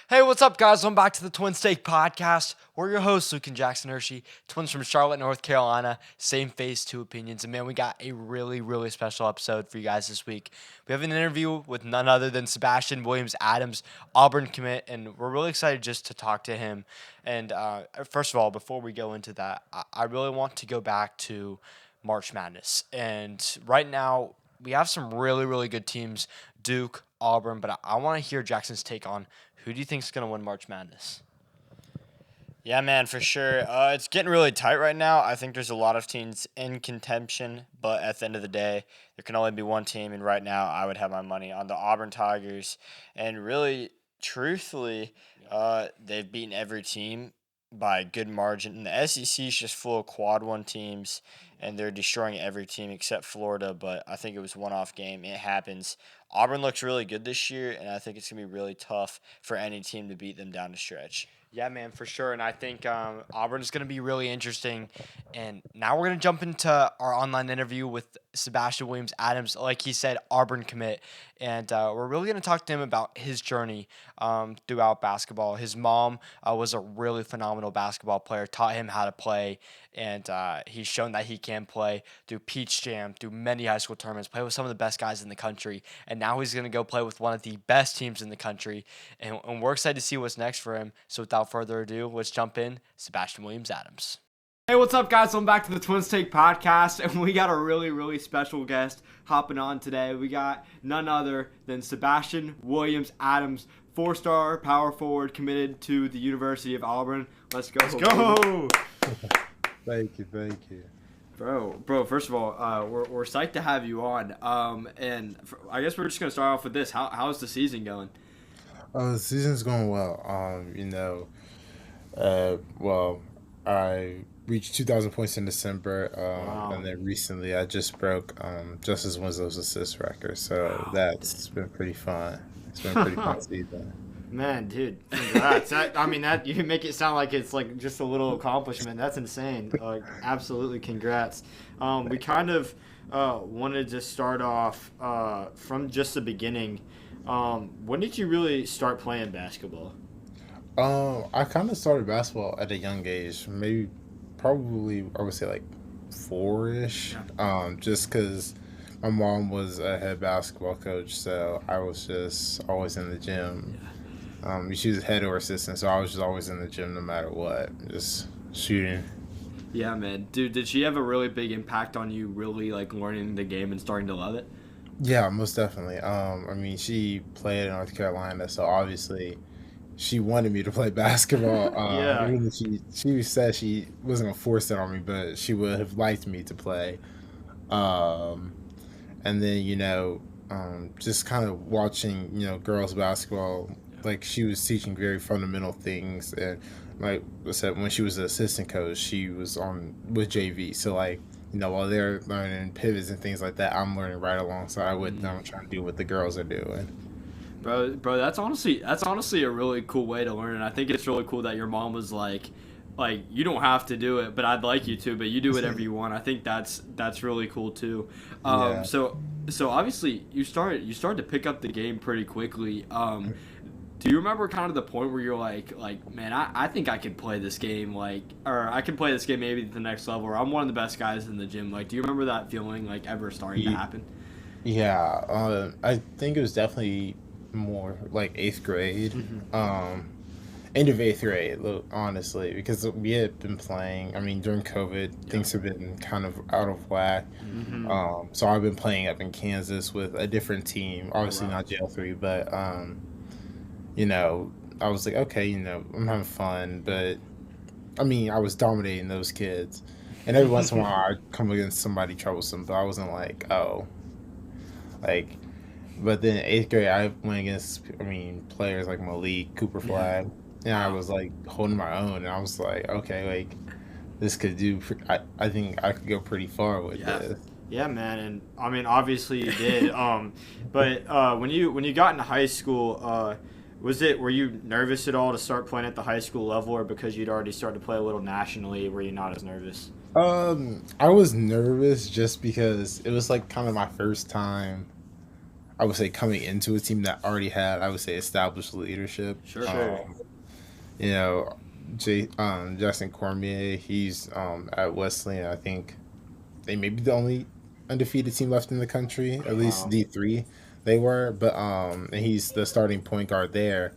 Hey, what's up, guys? Welcome back to the Twin Stake Podcast. We're your hosts, Luke and Jackson Hershey, twins from Charlotte, North Carolina. Same face, two opinions. And man, we got a really special episode for you guys this week. We have an interview with none other than Sebastian Williams Adams, Auburn commit, and we're really excited just to talk to him. And first of all, before we go into that, I really want to go back to March Madness. And right now, we have some really good teams, Duke, Auburn, but I want to hear Jackson's take on who do you think is going to win March Madness? Yeah, man, for sure. It's getting really tight right now. I think there's a lot of teams in contention, but at the end of the day, there can only be one team, and right now I would have my money on the Auburn Tigers. And really, truthfully, they've beaten every team by a good margin. And the SEC is just full of quad one teams, and they're destroying every team except Florida, but I think it was a one-off game. It happens. Auburn looks really good this year, and I think it's going to be really tough for any team to beat them down the stretch. Yeah, man, for sure. And I think Auburn is going to be really interesting. And now we're going to jump into our online interview with Sebastian Williams Adams. Like he said, Auburn commit. And we're really going to talk to him about his journey throughout basketball. His mom was a really phenomenal basketball player, taught him how to play. And he's shown that he can play through Peach Jam, through many high school tournaments, play with some of the best guys in the country. And now he's going to go play with one of the best teams in the country. And we're excited to see what's next for him. So without further ado, let's jump in. Sebastian Williams Adams. Hey, what's up, guys? Welcome back to the Twin Stake Podcast, and we got a really special guest hopping on today. We got none other than Sebastian Williams Adams, four-star power forward committed to the University of Auburn. Let's go. Let's go. Thank you. Bro, first of all, we're psyched to have you on. I guess we're just going to start off with this. How's the season going? The season's going well. I reached 2,000 points in December, Wow. and then recently I just broke Justice Winslow's assist record, so that's been pretty fun. It's been a pretty fun season. Man, dude, congrats. that you can make it sound like it's like just a little accomplishment. That's insane. Like, absolutely congrats. We kind of wanted to start off from just the beginning. When did you really start playing basketball? I kind of started basketball at a young age, probably I would say like 4-ish. Just because my mom was a head basketball coach, so I was just always in the gym. She was head or assistant, so I was just always in the gym no matter what, just shooting. Yeah, man. Dude, did she have a really big impact on you really like learning the game and starting to love it? Yeah, most definitely. She played in North Carolina, so obviously she wanted me to play basketball. Yeah. Even if she said she wasn't gonna force it on me, but she would have liked me to play. And then just kind of watching girls basketball. Like, she was teaching very fundamental things, and like I said, when she was an assistant coach, she was on with JV. So like, while they're learning pivots and things like that, I'm learning right alongside with them, trying to do what the girls are doing. Bro, that's honestly a really cool way to learn, and I think it's really cool that your mom was like you don't have to do it, but I'd like you to, but you do whatever you want. I think that's really cool too. Yeah. So obviously you started to pick up the game pretty quickly. Do you remember kind of the point where you're like, man, I think I can play this game, or I can play this game maybe at the next level, or I'm one of the best guys in the gym. Like, do you remember that feeling like ever starting to happen? Yeah, I think it was definitely more like 8th grade. End of 8th grade, honestly, because we had been playing. During COVID, things have been kind of out of whack. So I've been playing up in Kansas with a different team, obviously not JL3, but I was like, okay, I'm having fun, but I was dominating those kids, and every once in a while I'd come against somebody troublesome, but I wasn't like, oh, like. But then 8th grade, I went against, players like Malik, Cooper Flag, and I was like holding my own, and I was like, okay, like this could do. I think I could go pretty far with this. Yeah, man, and obviously you did. But when you got into high school, were you nervous at all to start playing at the high school level, or because you'd already started to play a little nationally, were you not as nervous? I was nervous just because it was like kind of my first time I would say coming into a team that already had, I would say, established leadership. Sure. You know, Justin Cormier, he's at Wesleyan. I think they may be the only undefeated team left in the country, at least D3 they were. But and he's the starting point guard there,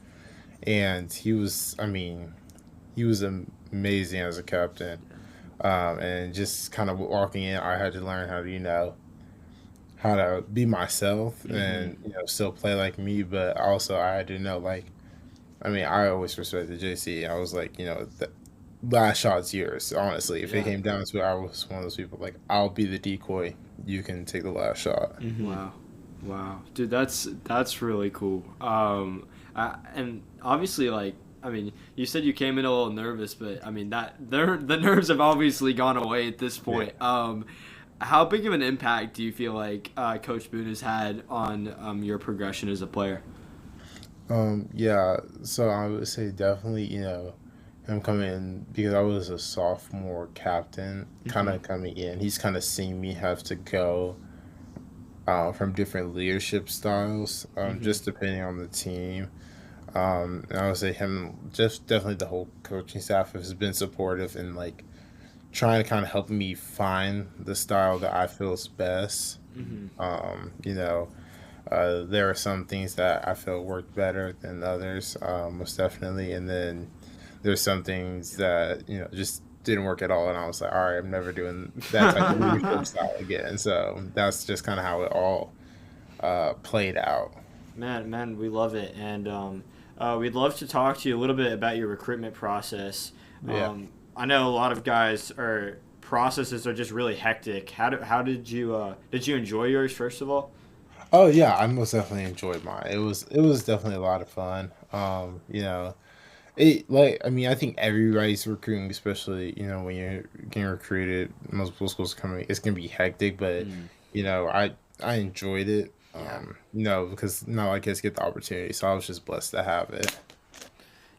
and he was amazing as a captain. And just kind of walking in, I had to learn how to be myself and still play like me, but also I had to know like I always respected JC. I was like, the last shot's yours. Honestly, if it came down to it, I was one of those people like, I'll be the decoy. You can take the last shot. Wow, dude, that's really cool. And obviously, like, you said you came in a little nervous, but the nerves have obviously gone away at this point. Yeah. How big of an impact do you feel like Coach Boone has had on your progression as a player? Yeah, so I would say definitely, him coming in because I was a sophomore captain, kind of coming in. He's kind of seen me have to go from different leadership styles, just depending on the team. And I would say him, just definitely the whole coaching staff has been supportive and like trying to kind of help me find the style that I feel is best. There are some things that I feel worked better than others, most definitely. And then there's some things that, just didn't work at all. And I was like, all right, I'm never doing that type of leadership style again. So that's just kind of how it all played out. Man, we love it. And we'd love to talk to you a little bit about your recruitment process. I know a lot of guys processes are just really hectic. How did you enjoy yours, first of all? Oh yeah, I most definitely enjoyed mine. It was definitely a lot of fun. I think everybody's recruiting, especially when you're getting recruited, multiple schools coming, it's gonna be hectic. But I enjoyed it. Because now I guess get the opportunity, so I was just blessed to have it.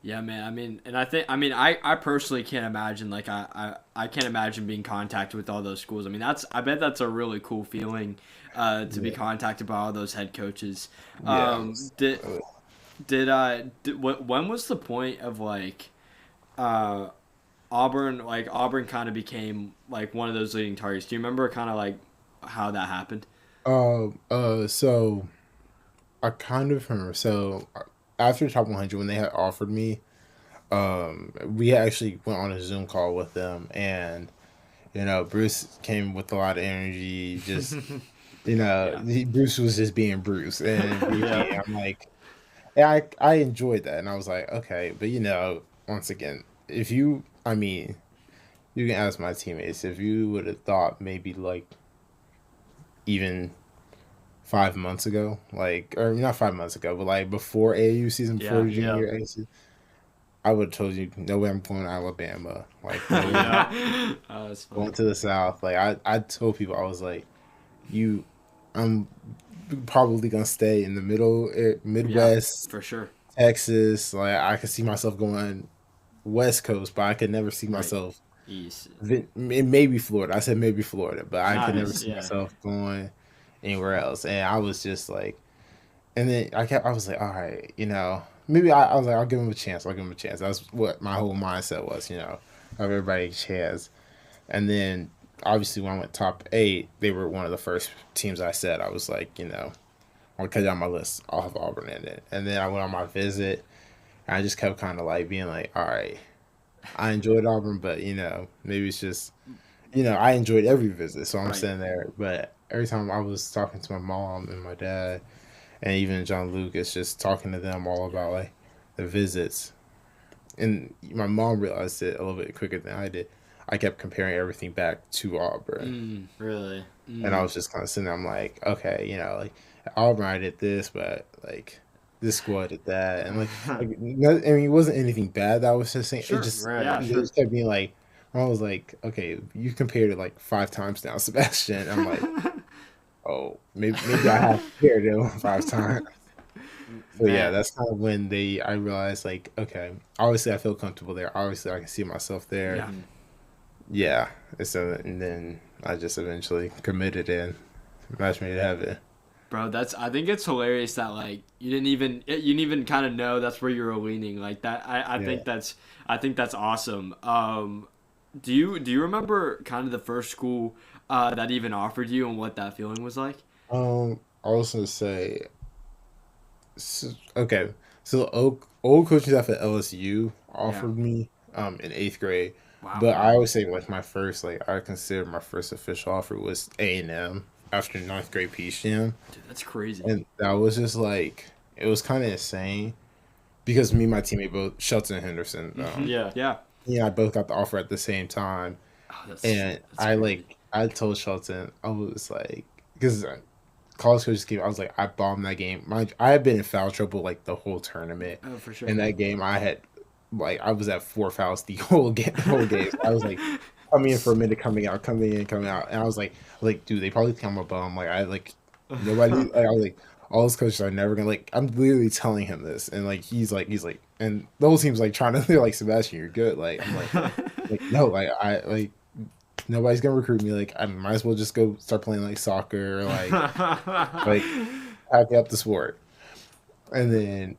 Yeah, man. I personally can't imagine I can't imagine being contacted with all those schools. I bet that's a really cool feeling to be contacted by all those head coaches. When was the point of Auburn kind of became like one of those leading targets? Do you remember kind of like how that happened? So I kind of remember. So after Top 100, when they had offered me, we actually went on a Zoom call with them, and Bruce came with a lot of energy. Just Bruce was just being Bruce, and I'm like, yeah, I enjoyed that, and I was like, okay, but once again, if you can ask my teammates if you would have thought maybe like even 5 months ago, or not 5 months ago, but like before AAU season, before the junior year AAU season, I would have told you, no way I'm going to Alabama. Like, going to the South. Like, I told people, I was like, I'm probably going to stay in the Midwest. Yeah, for sure. Texas. Like, I could see myself going West Coast, but I could never see myself. East. Maybe Florida. I said maybe Florida, but I could never see myself going anywhere else. And I was just like, and then I was like, all right, maybe I was like, I'll give him a chance. That's what my whole mindset was, have everybody a chance. And then obviously when I went top 8, they were one of the first teams I said. I was like, I'll cut down my list. I'll have Auburn in it. And then I went on my visit, and I just kept kind of like being like, all right, I enjoyed Auburn, but maybe it's just, I enjoyed every visit. So I'm sitting there, but every time I was talking to my mom and my dad, and even John Lucas, just talking to them all about like the visits. And my mom realized it a little bit quicker than I did. I kept comparing everything back to Auburn. Really? And I was just kind of sitting there, I'm like, okay, like at Auburn I did this, but like this squad did that. And it wasn't anything bad that I was just saying. Sure, It just, right, it just kept being like, I was like, okay, you compared it like 5 times now, Sebastian. I'm like, oh, maybe I have compared it 5 times. So yeah, that's kind of when I realized like, okay, obviously I feel comfortable there. Obviously I can see myself there. Yeah. And then I just eventually committed and match made it happen. Bro, I think it's hilarious that like you didn't even kind of know that's where you were leaning like that. I think that's awesome. Do you remember kind of the first school that even offered you and what that feeling was like? I was gonna say, okay, so the old coaching staff at LSU offered me in 8th grade, Wow. but I always say like my first like I consider my first official offer was A&M after 9th grade Peach Jam, Dude, that's crazy. and that was just like it was kind of insane because me and my teammate both Shelton Henderson, Yeah. he and I both got the offer at the same time, Oh, and that's I crazy. I told Shelton I was like because college coaches game I was like I bombed that game. I had been in foul trouble like the whole tournament. Oh, for sure. In that game, I had like I was at 4 fouls the whole game. Whole game. I was like coming in for a minute, coming out, coming in, coming out, and I was like, dude, they probably think I'm a bum. Like I like nobody. Like, I was like, all those coaches are never gonna like. I'm literally telling him this, and like he's like, and the whole team's like trying to. They're like, Sebastian, you're good. Like I'm like no, like I like nobody's gonna recruit me. Like I might as well just go start playing like soccer or like hack up the sport, and then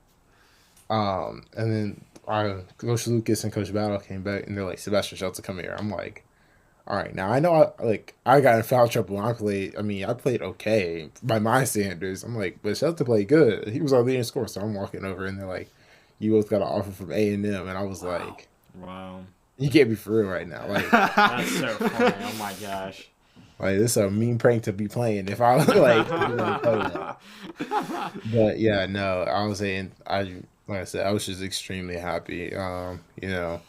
Coach Lucas and Coach Battle came back and they're like, Sebastian Shelton, come here. I'm like, all right, now I know I got in foul trouble when I played. I mean, I played okay by my standards. I'm like, but Shelton played good. He was our leading scorer. So I'm walking over and they're like, you both got an offer from A&M, and I was like, Wow. you can't be for real right now. Like, That's so funny. Oh my gosh. like this is a mean prank to be playing. If I was like, play that. But yeah, no, I was saying like I said, I was just extremely happy. You know,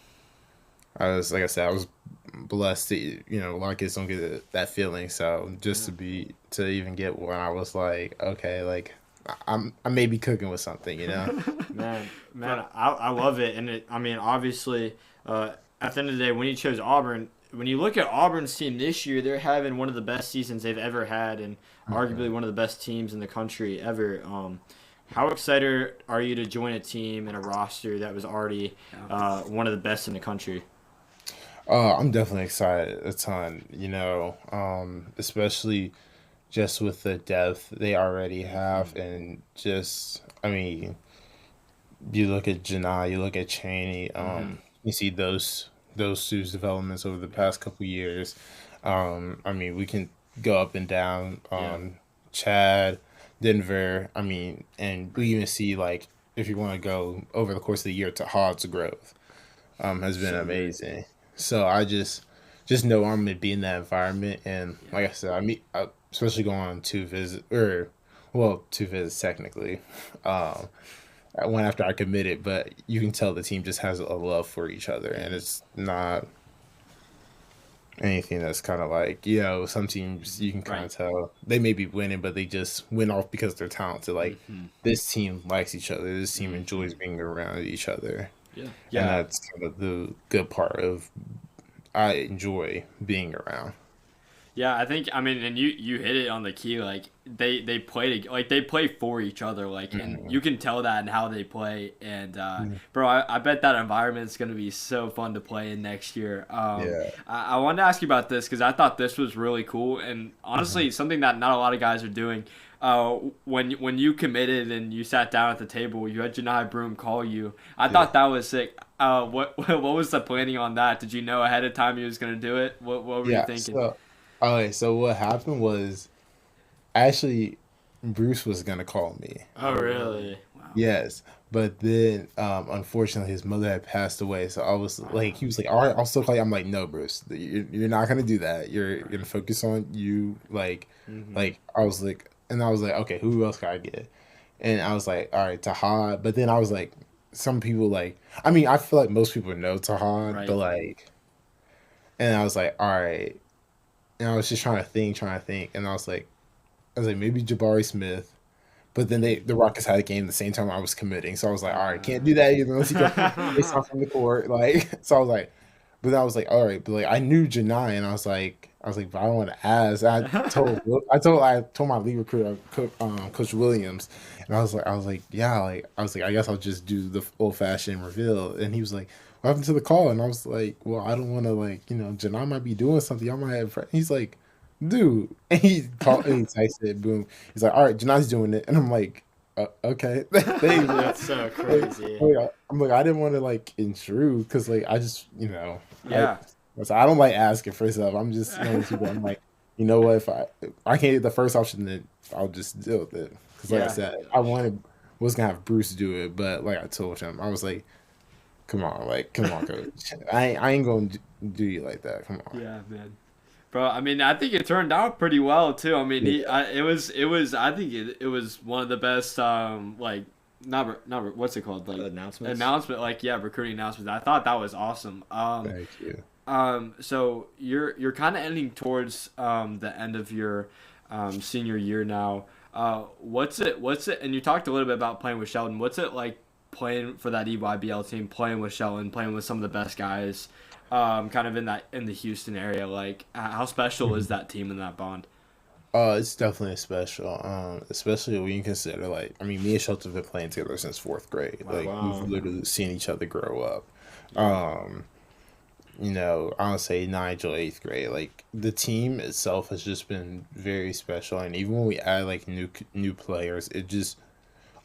I was like I said, I was blessed to a lot of kids don't get that feeling. So just to even get one, I was like, okay, like I may be cooking with something, Man, I love it, and I mean, obviously, at the end of the day, when you chose Auburn, when you look at Auburn's team this year, they're having one of the best seasons they've ever had, and arguably one of the best teams in the country ever. How excited are you to join a team and a roster that was already one of the best in the country? I'm definitely excited a ton, especially just with the depth they already have, and just, I mean, you look at Janai, you look at Cheney, you see those two developments over the past couple years. I mean, we can go up and down. Chad, Denver. I mean, and we even see like if you want to go over the course of the year, to Hod's growth has been amazing. So I just know I'm gonna be in that environment, and like I said, especially going on 2 visits technically. One after I committed, but you can tell the team just has a love for each other, and it's not anything that's kind of like, some teams you can kind of tell they may be winning, but they just win off because they're talented. Like this team likes each other. This team enjoys being around each other. And that's kind of the good part of I enjoy being around. Yeah, I think and you hit it on the key. Like they play for each other. Like and you can tell that in how they play. And bro, I bet that environment is gonna be so fun to play in next year. I wanted to ask you about this because I thought this was really cool and honestly something that not a lot of guys are doing. When you committed and you sat down at the table, you had Janai Broom call you. I thought that was sick. What was the planning on that? Did you know ahead of time he was gonna do it? What were you thinking? So what happened was, actually, Bruce was gonna call me. Oh, really? Wow. Yes, but then unfortunately his mother had passed away. So I was like, he was like, all right, I'll still call you. I'm like, no, Bruce, you're not gonna do that. You're gonna focus on you. Like I was like, okay, who else can I get? And I was like, all right, Tahad. But then I was like, some people like, I mean, I feel like most people know Tahad, but like, and I was like, all right. And I was just trying to think, and I was like, maybe Jabari Smith, but then the Rockets had a game the same time I was committing, so I was like, all right, can't do that either unless he gets off from the court, like. So I was like, but then I was like, all right, but like I knew Janai, and I was like, but I don't want to ask. I told my lead recruiter, Coach Williams, and I was like, I guess I'll just do the old fashioned reveal, and he was like, what happened to the call? And I was like, well, I don't want to, like, Janai might be doing something. Y'all might have. He's like, dude. And he called and he texted, boom. He's like, all right, Janai's doing it. And I'm like, okay. Thanks. That's so crazy. I'm like, I didn't want to like intrude because like I just, Yeah. I don't like asking for stuff. I'm just one of those people. I'm like, you know what? If I can't get the first option, then I'll just deal with it. Because like I Yeah. said, was gonna have Bruce do it, but like I told him, I was like, come on, coach. I ain't gonna do you like that. Come on. Yeah, man. Bro, I mean, I think it turned out pretty well too. I mean, I think it was one of the best, like, what's it called, like announcement, like, yeah, recruiting announcements. I thought that was awesome. Thank you. So you're kind of ending towards the end of your senior year now. What's it? And you talked a little bit about playing with Sheldon. What's it like playing for that EYBL team, playing with Sheldon, playing with some of the best guys, kind of in the Houston area? Like, how special is that team and that bond? It's definitely special. Especially when you consider like, I mean, me and Shelton have been playing together since fourth grade. Like we've literally seen each other grow up. I would say Nigel eighth grade. Like the team itself has just been very special, and even when we add like new players, it just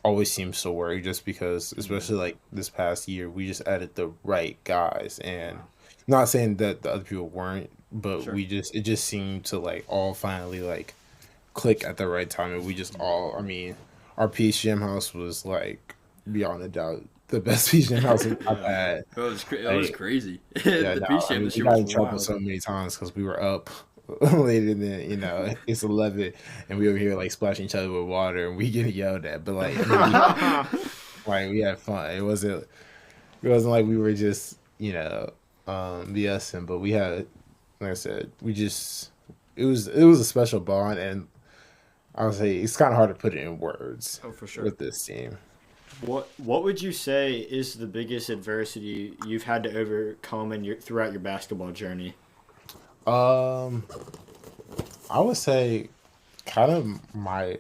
always seems to work. Just because, especially like this past year, we just added the right guys, and not saying that the other people weren't, but Sure. it just seemed to like all finally like click at the right time, and we just all. I mean, our PCM house was like beyond a doubt the best PCM house I've had. It was Like, crazy. Yeah, The no, PCM I mean, this we year got was in trouble wild. so many times because we were up later than it's 11, and we over here like splashing each other with water, and we get yelled at. But like, I mean, like we had fun. It wasn't like we were just BSing, but we had, like I said, it was a special bond, and I would say it's kind of hard to put it in words Oh, for sure. with this team. What would you say is the biggest adversity you've had to overcome throughout your basketball journey? Um, I would say kind of my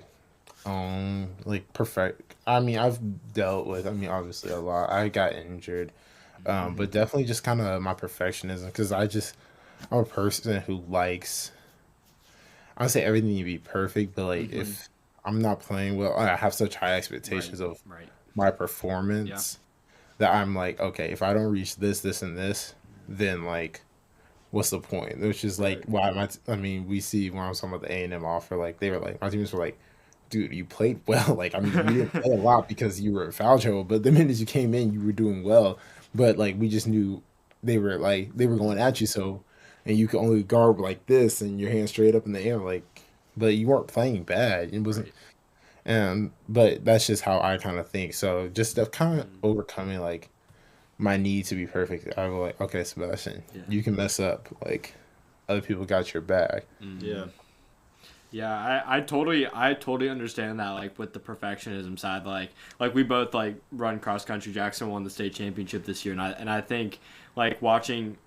own like perfect. I mean, I've dealt with. I mean, obviously a lot. I got injured, but definitely just kind of my perfectionism because I'm a person who likes. I would say everything to be perfect, but like if I'm not playing well, I have such high expectations of Right. my performance that I'm like, okay, if I don't reach this, and this, then like, what's the point? Which is like, why am I mean, we see when I was talking about the A&M offer, like they were like, my teammates were like, dude, you played well. Like, I mean, you didn't play a lot because you were in foul trouble, but the minute you came in, you were doing well. But like, we just knew they were going at you, so and you could only guard like this and your hands straight up in the air, like, but you weren't playing bad. It wasn't. Right. But that's just how I kind of think. So just kind of overcoming like my need to be perfect. I was like, okay, Sebastian, Yeah. you can mess up. Like other people got your back. Yeah. Yeah, I totally understand that, like with the perfectionism side, like we both like run cross country. Jackson won the state championship this year, and I think watching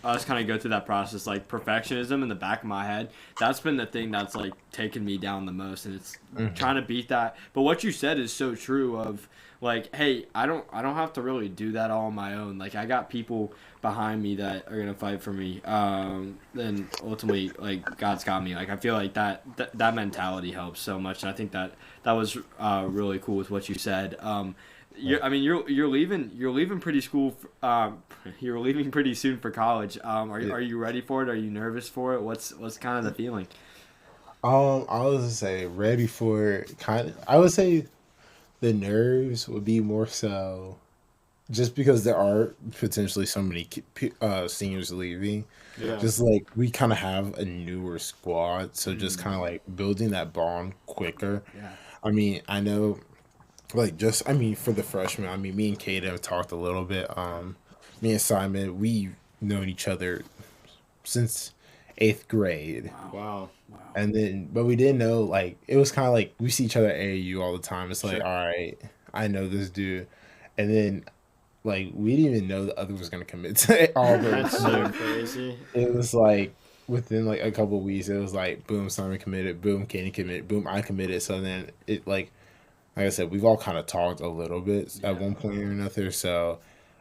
us kind of go through that process, like perfectionism in the back of my head, that's been the thing that's like taken me down the most, and it's trying to beat that. But what you said is so true of like, hey, I don't have to really do that all on my own. Like I got people behind me that are gonna fight for me. Then ultimately, like God's got me. Like I feel like that mentality helps so much, and I think that was really cool with what you said. You're leaving you're leaving pretty soon for college. Are you ready for it? Are you nervous for it? What's kind of the feeling? I would say ready for kind of. I would say the nerves would be more so just because there are potentially so many seniors leaving. Yeah. Just like we kind of have a newer squad, so just kind of like building that bond quicker. Yeah. I mean, I know, like I mean, for the freshmen, I mean, me and Kate have talked a little bit. Me and Simon, we've known each other since eighth grade. Wow. But we didn't know, like, it was kind of like we see each other at AAU all the time. It's like, Sure. all right, I know this dude. And then, like, we didn't even know the other was going to commit to Auburn. That's so crazy. It was like, within like a couple of weeks, it was like, boom, Simon committed, boom, Katie committed, boom, I committed. So then it, like I said, we've all kind of talked a little bit at one point or another. So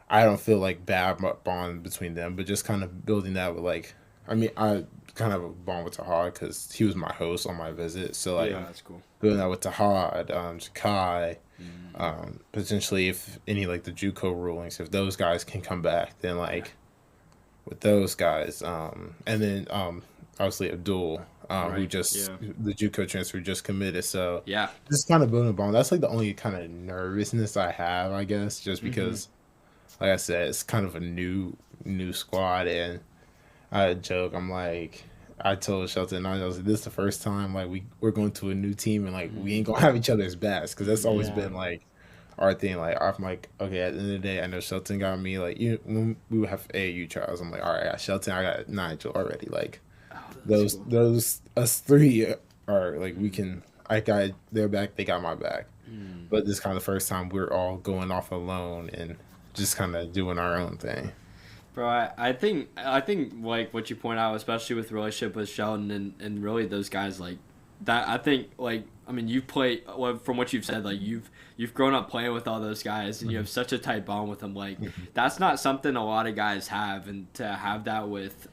I don't feel like bad bond between them, but just kind of building that with like, I mean, I kind of have a bond with Tahad because he was my host on my visit. So like, Yeah, that's cool. doing that with Tahad, Jakai, potentially if any like the JUCO rulings, if those guys can come back, then like with those guys, and then obviously Abdul, who Right, just yeah. the JUCO transfer just committed. So Yeah. just kind of building a bond. That's like the only kind of nervousness I have, I guess, just because, like I said, it's kind of a new squad, and I joke, I'm like. I told Shelton, I was like, this is the first time like we're going to a new team and like we ain't gonna have each other's backs because that's always Yeah. been like our thing. Like I'm like, okay, at the end of the day, I know Shelton got me. Like when we would have AAU trials, I'm like, all right, I got Shelton, I got Nigel already. Like Oh, that's cool. those us three are like we can. I got their back, they got my back. But this kind of the first time we're all going off alone and just kind of doing our own thing. Bro, I think like what you point out, especially with the relationship with Sheldon and really those guys like that. I think like I mean you've played from what you've said like you've grown up playing with all those guys and you have such a tight bond with them. Like that's not something a lot of guys have, and to have that with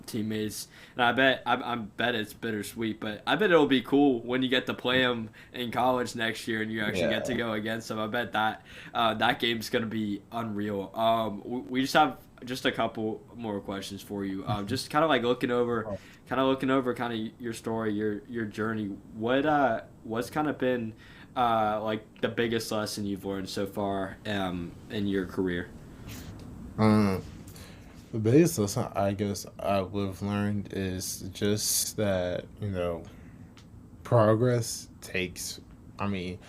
teammates. And I bet it's bittersweet, but I bet it'll be cool when you get to play them in college next year and you actually get to go against them. I bet that game's gonna be unreal. We just have just a couple more questions for you. Just kind of like looking over kind of your story, your journey. What's kind of been like the biggest lesson you've learned so far in your career? The biggest lesson I guess I would have learned is just that progress takes. I mean,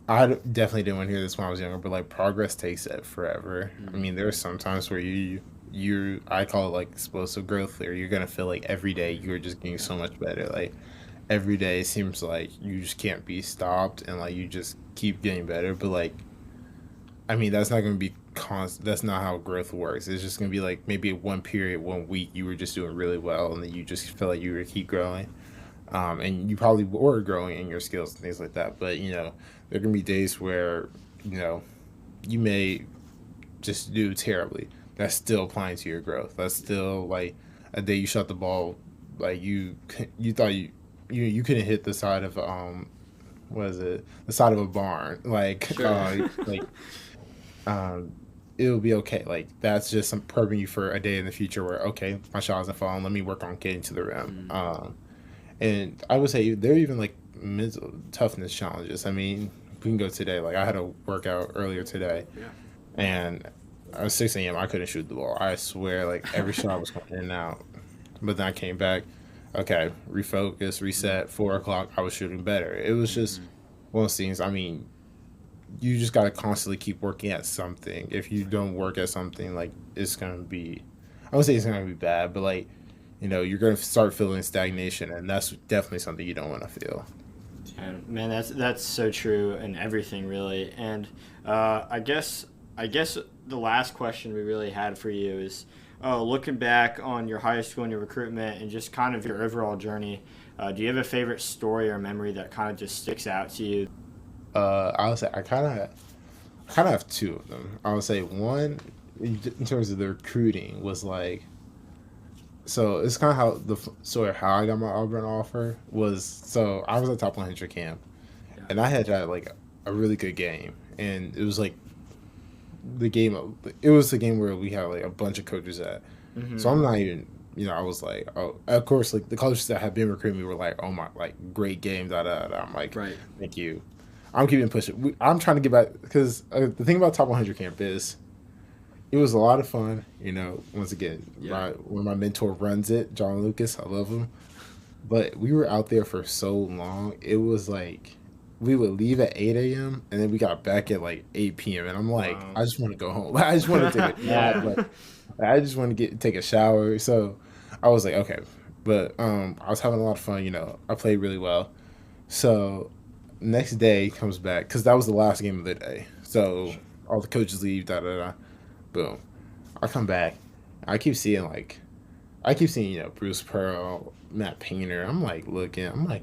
definitely didn't want to hear this when I was younger, but like progress takes it forever. I mean, there are some times where I call it like explosive growth, where you're gonna feel like every day you're just getting so much better. Like every day it seems like you just can't be stopped, and like you just keep getting better. But like, I mean, that's not gonna be constant. That's not how growth works. It's just gonna be like maybe one period, 1 week you were just doing really well, and then you just feel like you were keep growing. And you probably were growing in your skills and things like that. But there can be days where you may just do terribly. That's still applying to your growth. That's still like a day you shot the ball, like you thought you couldn't hit the side of what is it, the side of a barn, like Sure. like it'll be okay. Like that's just some prepping you for a day in the future where okay, my shot isn't falling. Let me work on getting to the rim. And I would say there are even like mental toughness challenges. I mean, we can go today. Like I had a workout earlier today, Yeah. and I was 6 a.m. I couldn't shoot the ball. I swear, like every shot was coming in and out. But then I came back. Okay, refocus, reset. 4 o'clock, I was shooting better. It was just one of those things. I mean, you just gotta constantly keep working at something. If you don't work at something, like it's gonna be. I would say it's gonna be bad, but like you're going to start feeling stagnation, and that's definitely something you don't want to feel. Yeah, man, that's so true in everything really. And I guess the last question we really had for you is looking back on your high school and your recruitment and just kind of your overall journey. Do you have a favorite story or memory that kind of just sticks out to you? I would say I kind of have two of them. I would say one in terms of the recruiting was like. So it's kind of how I got my Auburn offer was. So I was at top 100 camp, and I had like a really good game, and it was like the game. It was the game where we had like a bunch of coaches at. So I'm not even. I was like, oh, of course, like the coaches that have been recruiting me were like, oh my, like great game, da da da. I'm like, Right. thank you. I'm keeping pushing. I'm trying to get back because the thing about top 100 camp is. It was a lot of fun, once again, when my mentor runs it, John Lucas, I love him. But we were out there for so long. It was like we would leave at 8 a.m. and then we got back at like 8 p.m. And I'm like, Wow. I just want to go home. I just want to take a nap. Like, I just want to take a shower. So I was like, okay. But I was having a lot of fun, I played really well. So next day comes back because that was the last game of the day. So all the coaches leave, da da da. Boom. I come back. I keep seeing Bruce Pearl, Matt Painter. I'm like looking. I'm like,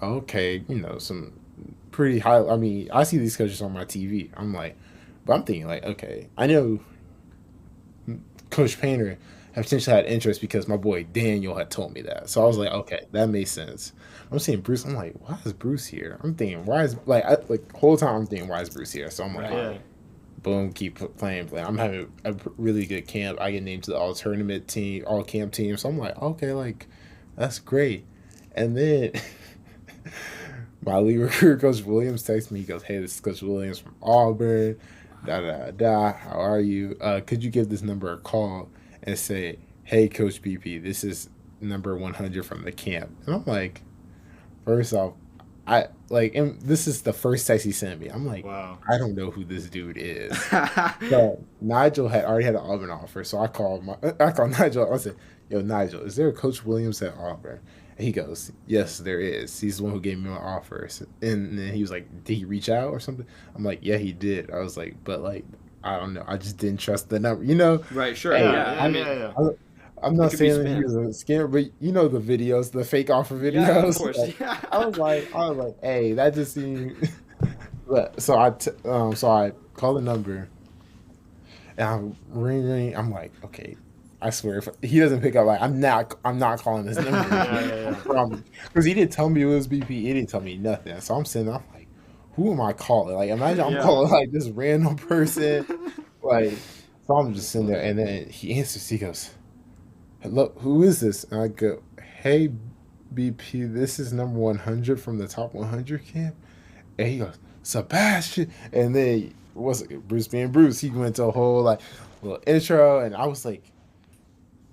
okay, some pretty high. I mean, I see these coaches on my TV. I'm like, but I'm thinking like, okay, I know Coach Painter have potentially had interest because my boy Daniel had told me that. So I was like, okay, that makes sense. I'm seeing Bruce. I'm like, why is Bruce here? I'm thinking, why is the whole time I'm thinking, why is Bruce here? So I'm like, Yeah. boom, keep playing. I'm having a really good camp. I get named to the all tournament team, all camp team. So I'm like, okay, like that's great. And then my lead recruiter, Coach Williams, texts me. He goes, hey, this is Coach Williams from Auburn. Da da da. How are you? Could you give this number a call and say, hey, Coach BP, this is number 100 from the camp? And I'm like, first off, and this is the first text he sent me. I'm like, Wow. I don't know who this dude is. So Nigel had already had an Auburn offer, so I called Nigel. I said, yo, Nigel, is there a Coach Williams at Auburn? And he goes, yes, there is. He's the one who gave me my offer. And then he was like, did he reach out or something? I'm like, yeah, he did. I was like, but like, I don't know. I just didn't trust the number, you know? Right, sure. Hey, Yeah. I'm not It could be saying that he was a scammer, but you know the videos, the fake offer videos. Yeah, of course. Like, I was like, hey, that just seemed. But so I call the number, and I ring. I'm like, okay, I swear if he doesn't pick up, like I'm not calling this number. Yeah. Because he didn't tell me it was BP. He didn't tell me nothing. So I'm sitting there, I'm like, who am I calling? Like imagine I'm calling like this random person. Like, so I'm just sitting there, and then he answers. He goes, hello, who is this? And I go, hey, BP, this is number 100 from the top 100 camp. And he goes, Sebastian. And then, Bruce being Bruce, he went to a whole, like, little intro. And I was like,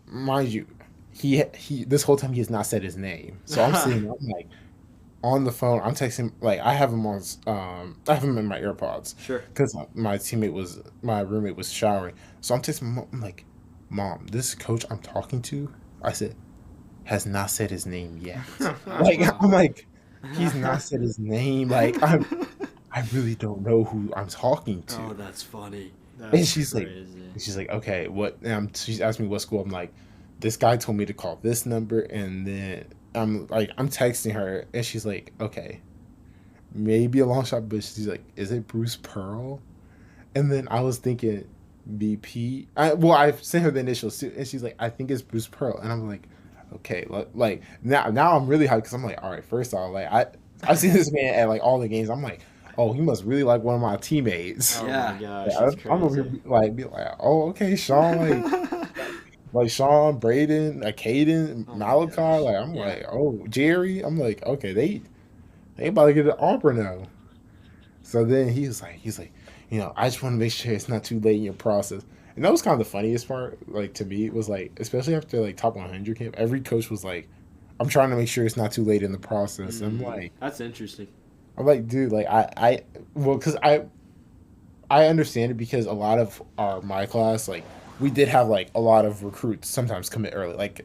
mind you, he this whole time he has not said his name. So I'm sitting, I'm like, on the phone, I'm texting, like, I have him in my AirPods. Sure. Because my roommate was showering. So I'm texting my mom, I'm like, Mom, this coach I'm talking to, I said, has not said his name yet. Like, I'm like, he's not said his name. Like, I really don't know who I'm talking to. Oh, that's funny. And she's like, okay, what? And she's asking me what school. I'm like, this guy told me to call this number. And then I'm texting her, and she's like, okay, maybe a long shot, but she's like, is it Bruce Pearl? And then I was thinking, BP. I sent her the initials too, and she's like, I think it's Bruce Pearl, and I'm like, okay, like now I'm really hyped because I'm like, all right, first off, like I see this man at like all the games. I'm like, oh, he must really like one of my teammates. Oh my gosh, I'm over here like be like, oh, okay, Sean, like Sean, Braden, Caden, Malachi, like I'm like, oh, Jerry, I'm like, okay, they about to get an Auburn now. So then he's like. You know, I just want to make sure it's not too late in your process. And that was kind of the funniest part, like, to me. It was, like, especially after, like, top 100 camp, every coach was like, I'm trying to make sure it's not too late in the process. Mm-hmm. I'm like... That's interesting. I'm like, dude, like, because I understand it because a lot of my class, like, we did have, like, a lot of recruits sometimes commit early. Like...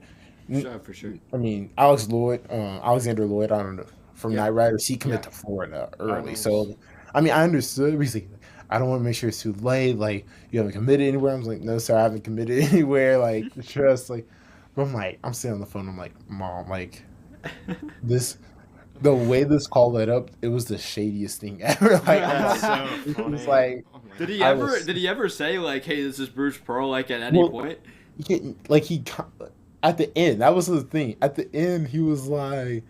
Sure, for sure. I mean, Alexander Lloyd, I don't know, from Knight Riders, he committed to Florida early. Nice. So, I mean, I understood. He's like, I don't want to make sure it's too late. Like, you haven't committed anywhere. I'm like, no, sir, I haven't committed anywhere. Like, trust. Like, but I'm sitting on the phone. I'm like, Mom, like, the way this call led up, it was the shadiest thing ever. Like, that's so it funny. was like, did he ever say like, hey, this is Bruce Pearl? Like at any point? At the end, that was the thing. At the end, he was like,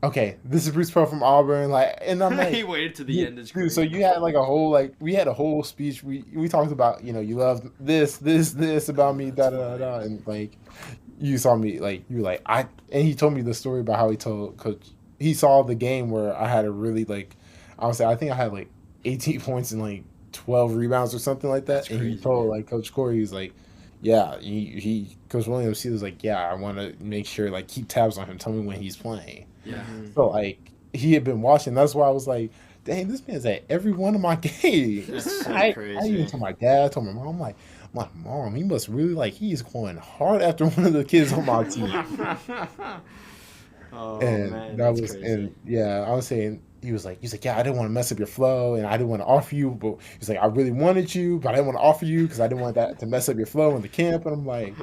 okay, this is Bruce Pearl from Auburn, like, and I'm like, he waited to the end. Dude, so you had like we had a whole speech. We talked about, you know, you love this about me, da da da, and like, you saw me, like, you were like, and he told me the story about how he told Coach, he saw the game where I had a really, like, I think I had like 18 points and like 12 rebounds or something like that. That's and crazy, he told like Coach Corey, he was like, yeah, Coach Williams, he was like, yeah, I want to make sure, like, keep tabs on him, tell me when he's playing. Yeah. So, like, he had been watching. That's why I was like, dang, this man's at every one of my games. That's so crazy. I even told my dad, told my mom, I'm like, Mom, he must really, like, he's going hard after one of the kids on my team. Oh, and man, that was crazy. And yeah, I was saying, he was like, yeah, I didn't want to mess up your flow, and I didn't want to offer you, but he's like, I really wanted you, but I didn't want to offer you because I didn't want that to mess up your flow in the camp. And I'm like,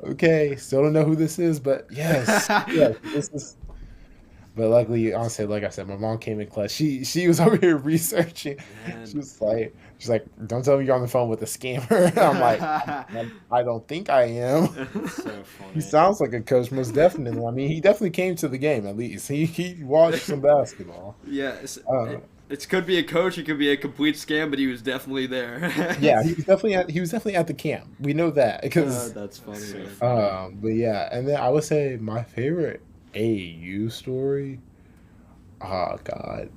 okay, still don't know who this is, but yes, this is. But luckily, honestly, like I said, my mom came in clutch. She was over here researching. Man. She's like, don't tell me you're on the phone with a scammer. I'm like, I don't think I am. So funny. He sounds like a coach, most definitely. I mean, he definitely came to the game at least. He watched some basketball. Yeah, it could be a coach. It could be a complete scam, but he was definitely there. Yeah, he was definitely at the camp. We know that because. That's funny. So Man. funny. But yeah, and then I would say my favorite AAU story. Oh God.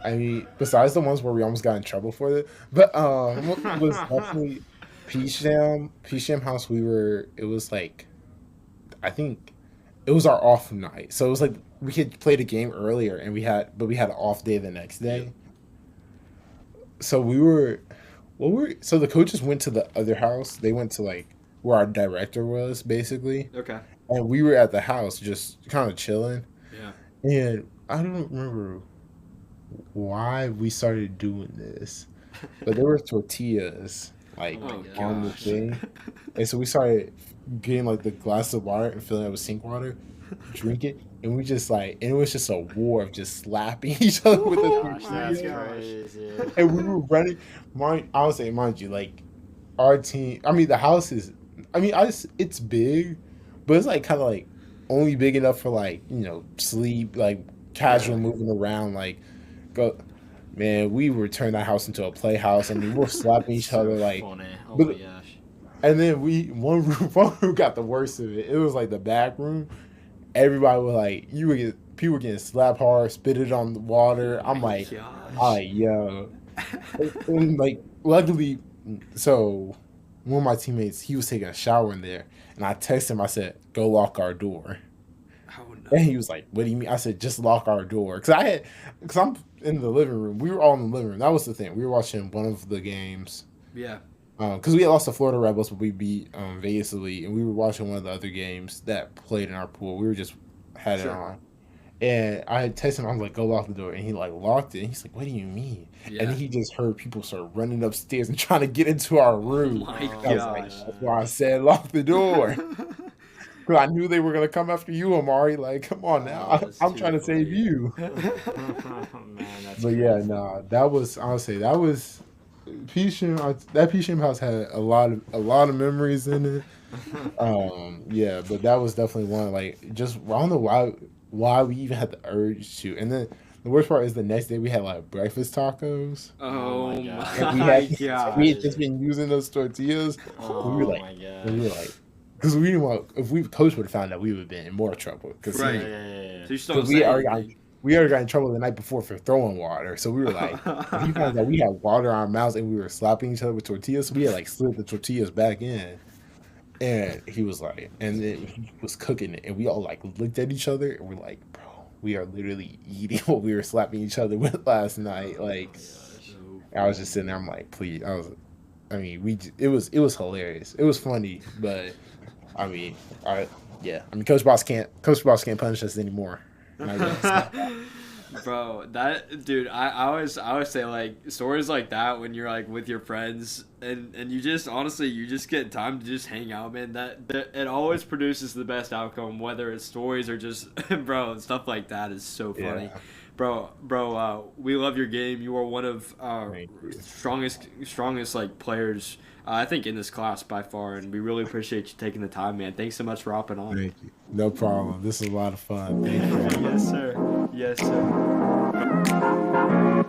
I mean, besides the ones where we almost got in trouble for it, but it was definitely Peach Jam House. It was like, I think it was our off night, so it was like we had played a game earlier and we had an off day the next day. So so the coaches went to the other house. They went to like where our director was basically, Okay. and we were at the house just kind of chilling. Yeah. And I don't remember why we started doing this, but there were tortillas like Oh my on the gosh. thing, and so we started getting like the glass of water and filling it with sink water, drink it, and we just like, and it was just a war of just slapping each other with the Gosh, that's tortillas. crazy. And we were running. I would say, mind you, like our team. I mean, the house is. I mean, it's big, but it's like kind of like only big enough for like sleep, like casual moving around, like go. Man, we were turning that house into a playhouse. I mean, we were slapping each other like. Funny. Oh but- my gosh. And then one room got the worst of it. It was like the back room. Everybody was like, people were getting slapped hard, spit it on the water. I'm like, yo. And like, luckily, so one of my teammates, he was taking a shower in there, and I texted him. I said, "Go lock our door." Oh no. And he was like, "What do you mean?" I said, "Just lock our door," because I'm in the living room. We were all in the living room. That was the thing. We were watching one of the games. Yeah. Because we had lost to Florida Rebels, but we beat Vegas Elite, and we were watching one of the other games that played in our pool. We were just had it on, and I had texted him. I was like, "Go lock the door," and he like locked it. And he's like, "What do you mean?" Yeah. And then he just heard people start running upstairs and trying to get into our room. my I was like, gosh. "That's why I said lock the door." Because I knew they were gonna come after you, Amari. Like, come on now, Oh, that's I'm too trying to save funny. you. Man, that's But yeah, crazy. nah, that was honestly that was that PCM house had a lot of memories in it. Yeah, but that was definitely one. Like, just I don't know why we even had the urge to. And then the worst part is the next day we had like breakfast tacos. Oh my my gosh. And gosh. we had just been using those tortillas. Oh we were like, my we were gosh. like, because we didn't want, if coach would have found out, we would have been in more trouble. Because Right. Yeah. So you still we already got in trouble the night before for throwing water. So we were like, if he found out we had water in our mouths and we were slapping each other with tortillas, so we had like slid the tortillas back in. And he was like, and then he was cooking it, and we all like looked at each other, and we're like, bro, we are literally eating what we were slapping each other with last night. Like, I was just sitting there, I'm like, please. It was hilarious. It was funny, but I mean, Coach Boss can't punish us anymore. Bro, that dude, I always say like stories like that when you're like with your friends and you just honestly you just get time to just hang out, man. That it always produces the best outcome, whether it's stories or just bro, stuff like that is so funny. Yeah. Bro, we love your game. You are one of strongest like players I think in this class by far, and we really appreciate you taking the time, man. Thanks so much for hopping on. Thank you. No problem. This is a lot of fun. Thank you. Yes, sir. Yes, sir.